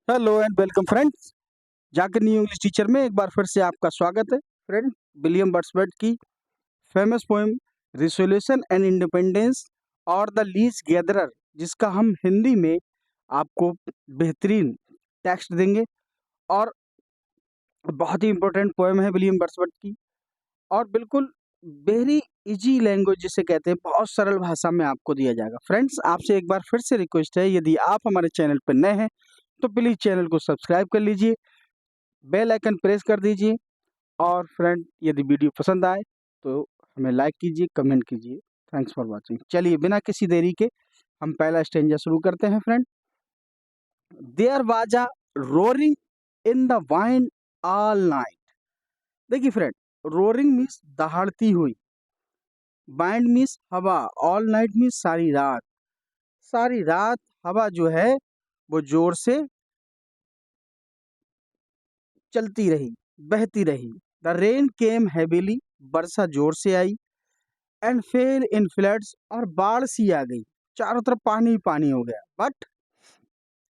Hello and welcome friends. Zakir new English teacher में एक बार फिर से आपका स्वागत है। फ्रेंड, विलियम वर्ड्सवर्थ की famous poem resolution and independence और द लीज गैदरर, जिसका हम हिंदी में आपको बेहतरीन टेक्स्ट देंगे। और बहुत ही इंपॉर्टेंट पोएम है विलियम वर्ड्सवर्थ की, और बिल्कुल वेरी इजी लैंग्वेज जिसे कहते हैं, बहुत सरल भाषा में आपको दिया जाएगा। फ्रेंड्स, आपसे एक बार फिर से रिक्वेस्ट है, यदि आप हमारे चैनल पर नए हैं तो प्लीज़ चैनल को सब्सक्राइब कर लीजिए, बेल आइकन प्रेस कर दीजिए, और फ्रेंड यदि वीडियो पसंद आए तो हमें लाइक कीजिए, कमेंट कीजिए। Thanks for watching. चलिए बिना किसी देरी के हम पहला स्टेंजा शुरू करते हैं। Friend, there was a roaring in the wind all night. देखिए फ्रेंड, रोरिंग मीन्स दहाड़ती हुई, वाइंड मीन्स हवा, ऑल नाइट मीन्स सारी रात। सारी रात हवा जो है वो जोर से चलती रही, बहती रही। द रेन केम हैवीली, वर्षा जोर से आई। एंड फेल इन फ्लड्स, और बाढ़ सी आ गई, चारों तरफ पानी ही पानी हो गया। But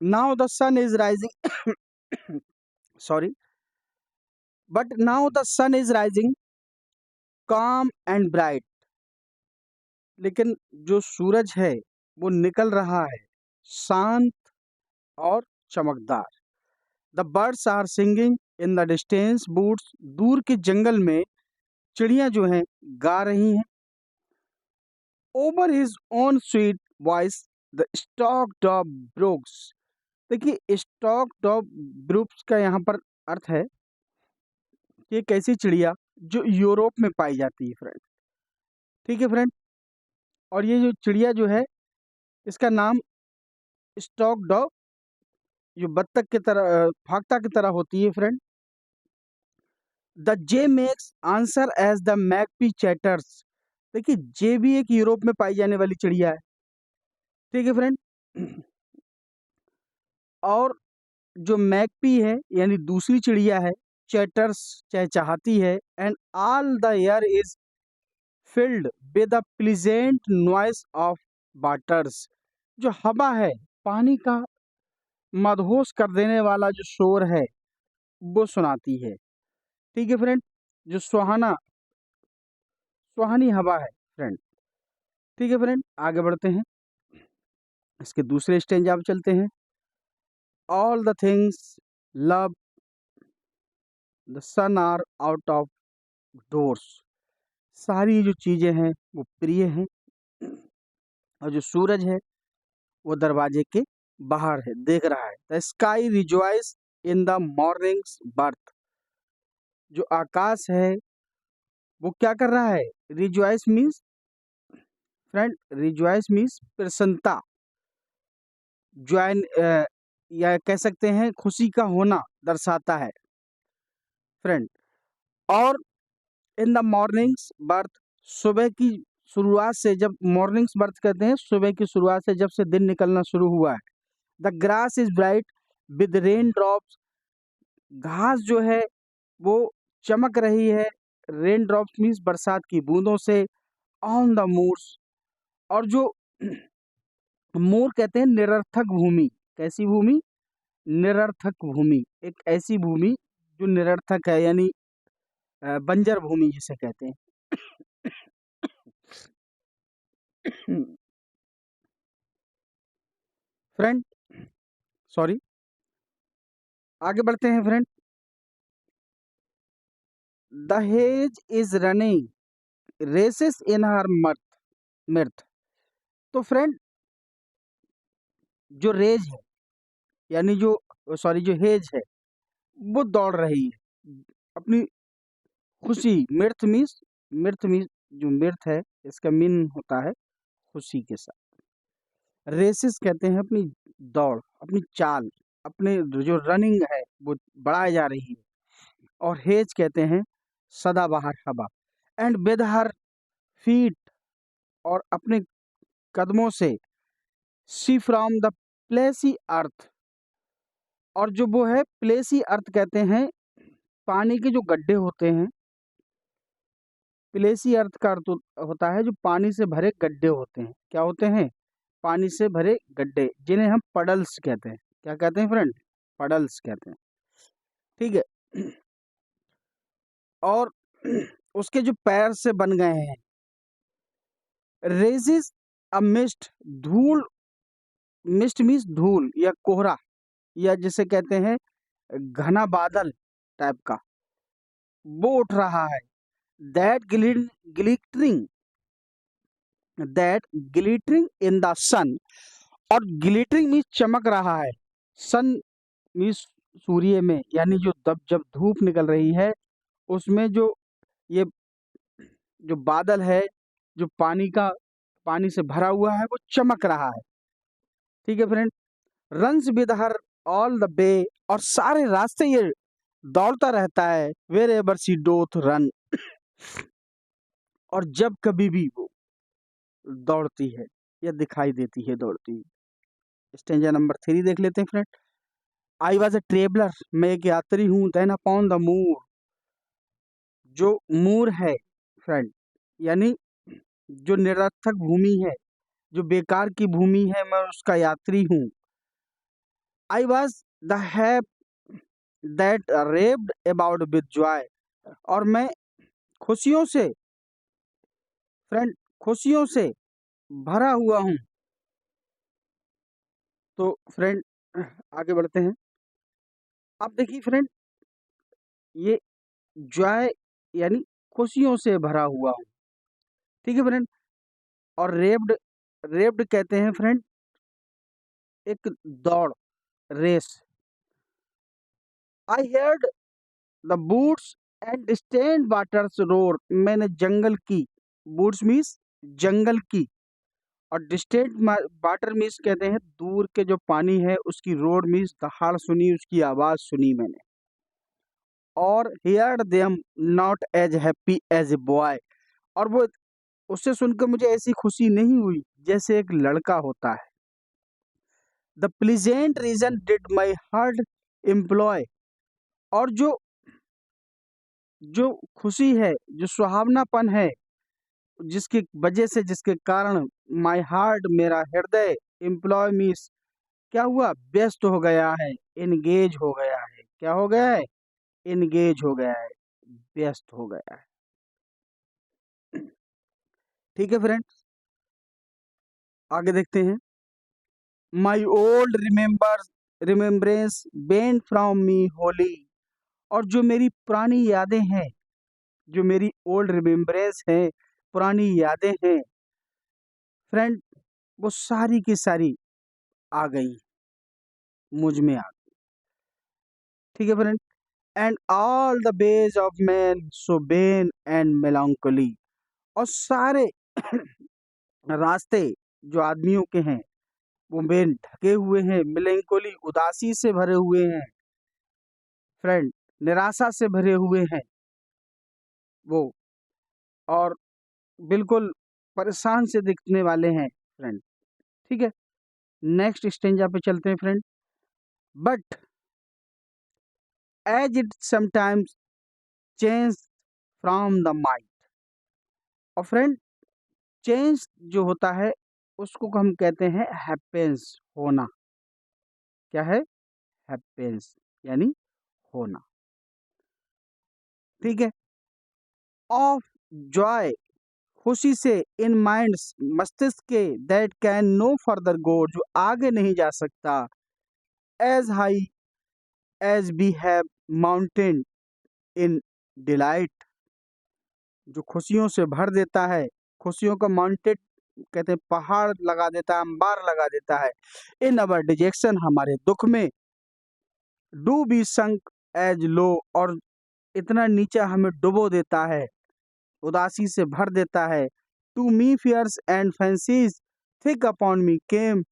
now the sun is rising sorry but now the sun is rising calm and bright. लेकिन जो सूरज है वो निकल रहा है, शांत और चमकदार। The birds are singing in the distance boots, दूर के जंगल में चिड़ियां जो हैं गा रही हैं। Over his own sweet voice the stock dog ब्रोक्स। देखिए, स्टॉक डॉग ब्रूप्स का यहाँ पर अर्थ है कि एक ऐसी चिड़िया जो यूरोप में पाई जाती है। फ्रेंड, ठीक है फ्रेंड, और ये जो चिड़िया जो है इसका नाम स्टॉक डॉग, जो बत्तख की तरह फाख्ता की तरह होती है। Friend, the jay makes answer as the magpie chatters. देखिए, जे भी एक यूरोप में पाई जाने वाली चिड़िया है। ठीक है फ्रेंड, और जो मैकपी है यानी दूसरी चिड़िया है, चैटर्स चहचहाती है। And all the air is filled with the pleasant noise of waters. जो हवा है, पानी का मदहोश कर देने वाला जो शोर है वो सुनाती है। ठीक है फ्रेंड, जो सुहाना सुहानी हवा है। फ्रेंड, ठीक है फ्रेंड, आगे बढ़ते हैं, इसके दूसरे स्टेंजा पे चलते हैं। All the things love the sun are out of doors. सारी जो चीजें हैं वो प्रिय हैं, और जो सूरज है वो दरवाजे के बाहर है, देख रहा है। The sky rejoice in the mornings birth. जो आकाश है वो क्या कर रहा है? Rejoice means, friend, rejoice means प्रसन्नता, ज्वाइन, या कह सकते हैं खुशी का होना दर्शाता है। फ्रेंड, और इन द मॉर्निंग्स बर्थ, सुबह की शुरुआत से, जब मॉर्निंग्स बर्थ कहते हैं सुबह की शुरुआत से, जब से दिन निकलना शुरू हुआ है। The grass is bright with rain drops. घास जो है वो चमक रही है, रेन ड्रॉप्स मीन्स बरसात की बूंदों से। ऑन द मूर्स, और जो मोर कहते हैं निरर्थक भूमि। कैसी भूमि? निरर्थक भूमि, एक ऐसी भूमि जो निरर्थक है, यानी बंजर भूमि जिसे कहते हैं। फ्रेंड, सॉरी, आगे बढ़ते हैं। Friend, the hare is running races in her mirth। तो फ्रेंड, जो रेज है, यानी जो, सॉरी, जो हेज है वो दौड़ रही है अपनी खुशी। मिर्थ मीन्स जो मिर्थ है इसका मीन होता है खुशी के साथ। रेसेस कहते हैं अपनी दौड़, अपनी चाल, अपने जो रनिंग है वो बढ़ाई जा रही है। और हेज कहते हैं सदाबहार हवा। एंड विद हर फीट, और अपने कदमों से, सी फ्रॉम द प्लेसी अर्थ। और जो वो है प्लेसी अर्थ कहते हैं पानी के जो गड्ढे होते हैं। प्लेसी अर्थ का अर्थ होता है जो पानी से भरे गड्ढे होते हैं। क्या होते हैं? पानी से भरे गड्ढे, जिन्हें हम पडल्स कहते हैं। क्या कहते हैं फ्रेंड? पडल्स कहते हैं, ठीक है। और उसके जो पैर से बन गए हैं, रेजिस अ मिस्ट, धूल, मिस्ट मीन्स धूल या कोहरा, या जिसे कहते हैं घना बादल टाइप का, वो उठ रहा है। That glittering, that glittering in the sun, और ग्लिटरिंग मीन्स चमक रहा है, सन मीन्स सूर्य में, यानी जो तब जब धूप निकल रही है उसमें जो ये जो बादल है, जो पानी से भरा हुआ है, वो चमक रहा है, ठीक है friend. Runs with her all the way, और सारे रास्ते ये दौड़ता रहता है, वेर एवर सी डोथ रन, और जब कभी भी वो दौड़ती है या दिखाई देती है दौड़ती है। स्टेंजा नंबर 3 देख लेते हैं friend. I was a traveller, मैं एक यात्री हूँ, देन अपॉन द मूर, जो मूर है फ्रेंड, यानी जो निरर्थक भूमि है, जो बेकार की भूमि है, मैं उसका यात्री हूँ। I was the hap that raved about with joy, और मैं खुशियों से फ्रेंड, खुशियों से भरा हुआ हूँ। तो फ्रेंड आगे बढ़ते हैं। अब देखिए फ्रेंड, ये जॉय यानी खुशियों से भरा हुआ हूँ, ठीक है फ्रेंड। और रेव्ड, रेव्ड कहते हैं फ्रेंड एक दौड़, race. I heard the boots and distant waters roar, मैंने जंगल की, बूट्स मीन्स जंगल की, और डिस्टेंट वाटर मीन्स कहते हैं दूर के जो पानी है उसकी, रोड मीन्स दहाड़ सुनी, उसकी आवाज सुनी मैंने। और hear them not as happy as a boy, और वो उससे सुनकर मुझे ऐसी खुशी नहीं हुई जैसे एक लड़का होता है। The pleasant season did my heart employ, और जो जो खुशी है, जो सुहावनापन है, जिसकी वजह से, जिसके कारण माई हार्ट, मेरा हृदय, एम्प्लॉय मीन्स क्या हुआ, व्यस्त हो गया है, एंगेज हो गया है, क्या हो गया है, एंगेज हो गया है, व्यस्त हो गया है, ठीक है फ्रेंड्स। आगे देखते हैं। My old remembrance Ben from me Holi, और जो मेरी पुरानी यादें हैं, जो मेरी ओल्ड रिमेम्बरेंस है, पुरानी यादें हैं फ्रेंड, वो सारी की सारी आ गई, मुझ में आ गई, ठीक है friend. And all the ways of man so vain and melancholy, और सारे रास्ते जो आदमियों के हैं वो बेन ढके हुए हैं, मेलांकोली उदासी से भरे हुए हैं फ्रेंड, निराशा से भरे हुए हैं वो, और बिल्कुल परेशान से दिखने वाले हैं फ्रेंड, ठीक है। नेक्स्ट स्टेंजा पे चलते हैं friend. But as it sometimes change from the mind, और फ्रेंड चेंज जो होता है उसको हम कहते हैं हैपेंस, होना, क्या है, हैपेंस यानी होना, ठीक है। ऑफ जॉय, खुशी से, इन माइंड्स, मस्तिष्क के, that can no further go, जो आगे नहीं जा सकता, as high as we have mountain in delight, जो खुशियों से भर देता है, खुशियों का माउंटेन कहते हैं पहाड़ लगा देता है, अंबार लगा देता है, इन अवर डिजेक्शन, हमारे दुख में, do be sunk as low, और इतना नीचा हमें डुबो देता है, उदासी से भर देता है। To me fears and fancies thick upon me came,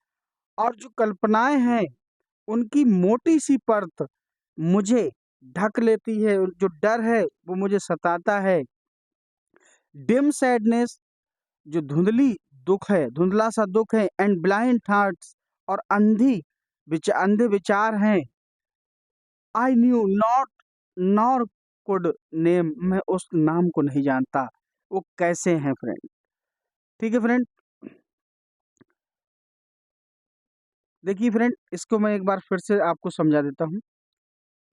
और जो कल्पनाएं हैं उनकी मोटी सी परत मुझे ढक लेती है, जो डर है वो मुझे सताता है। डिम सैडनेस, जो धुंधली दुख है, धुंधला सा दुख है, एंड ब्लाइंड थॉट्स, और अंधे विचार हैं। I knew not nor could name, मैं उस नाम को नहीं जानता, वो कैसे हैं फ्रेंड, ठीक है फ्रेंड। देखिए फ्रेंड, इसको मैं एक बार फिर से आपको समझा देता हूँ।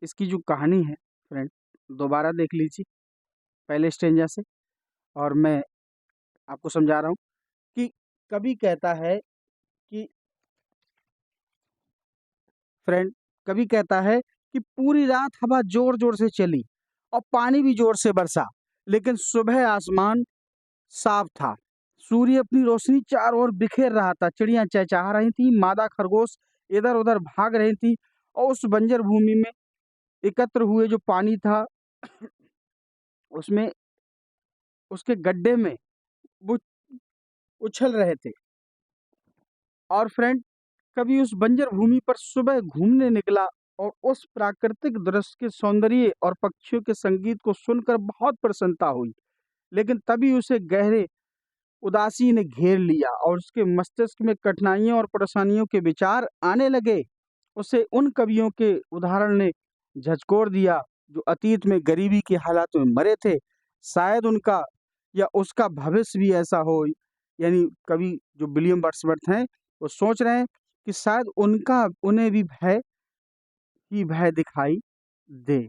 इसकी जो कहानी है फ्रेंड, दोबारा देख लीजिए पहले स्टेंजा से, और मैं आपको समझा रहा हूँ कि कवि कहता है कि फ्रेंड, कवि कहता है कि पूरी रात हवा जोर जोर से चली और पानी भी जोर से बरसा, लेकिन सुबह आसमान साफ था। सूर्य अपनी रोशनी चारों ओर बिखेर रहा था। चिड़ियां चहचहा रही थी, मादा खरगोश इधर उधर भाग रही थी, और उस बंजर भूमि में एकत्र हुए जो पानी था उसमें, उसके गड्ढे में वो उछल रहे थे। और फ्रेंड, कभी उस बंजर भूमि पर सुबह घूमने निकला और उस प्राकृतिक दृश्य के सौंदर्य और पक्षियों के संगीत को सुनकर बहुत प्रसन्नता हुई। लेकिन तभी उसे गहरे उदासी ने घेर लिया और उसके मस्तिष्क में कठिनाइयों और परेशानियों के विचार आने लगे। उसे उन कवियों के उदाहरण ने झकझोर दिया जो अतीत में गरीबी के हालात में मरे थे। शायद उनका या उसका भविष्य भी ऐसा हो। यानी कवि जो विलियम वर्ड्सवर्थ हैं, वो सोच रहे हैं कि शायद उनका उन्हें भी भय ही भय दिखाई दे।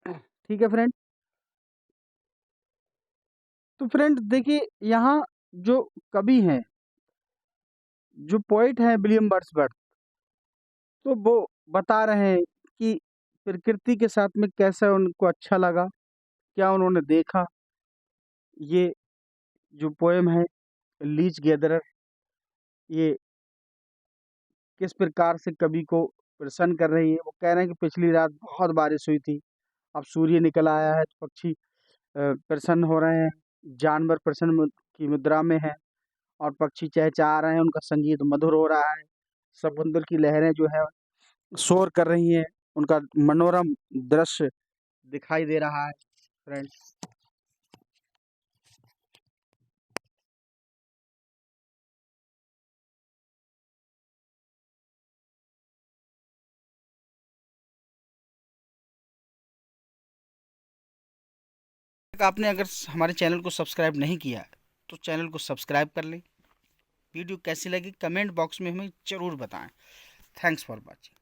ठीक है फ्रेंड। तो फ्रेंड देखिए, यहाँ जो कवि हैं, जो पोइट हैं विलियम वर्ड्सवर्थ, तो वो बता रहे हैं कि प्रकृति के साथ में कैसा उनको अच्छा लगा, क्या उन्होंने देखा। ये जो पोएम है लीच गैदरर, ये किस प्रकार से कवि को प्रसन्न कर रही है। वो कह रहे हैं कि पिछली रात बहुत बारिश हुई थी, अब सूर्य निकल आया है तो पक्षी प्रसन्न हो रहे हैं, जानवर की मुद्रा में है, और पक्षी चहचहा रहे हैं, उनका संगीत मधुर हो रहा है। समुद्र की लहरें जो है शोर कर रही हैं, उनका मनोरम दृश्य दिखाई दे रहा है फ्रेंड। आपने अगर हमारे चैनल को सब्सक्राइब नहीं किया है तो चैनल को सब्सक्राइब कर लें। वीडियो कैसी लगी कमेंट बॉक्स में हमें ज़रूर बताएं। Thanks for watching.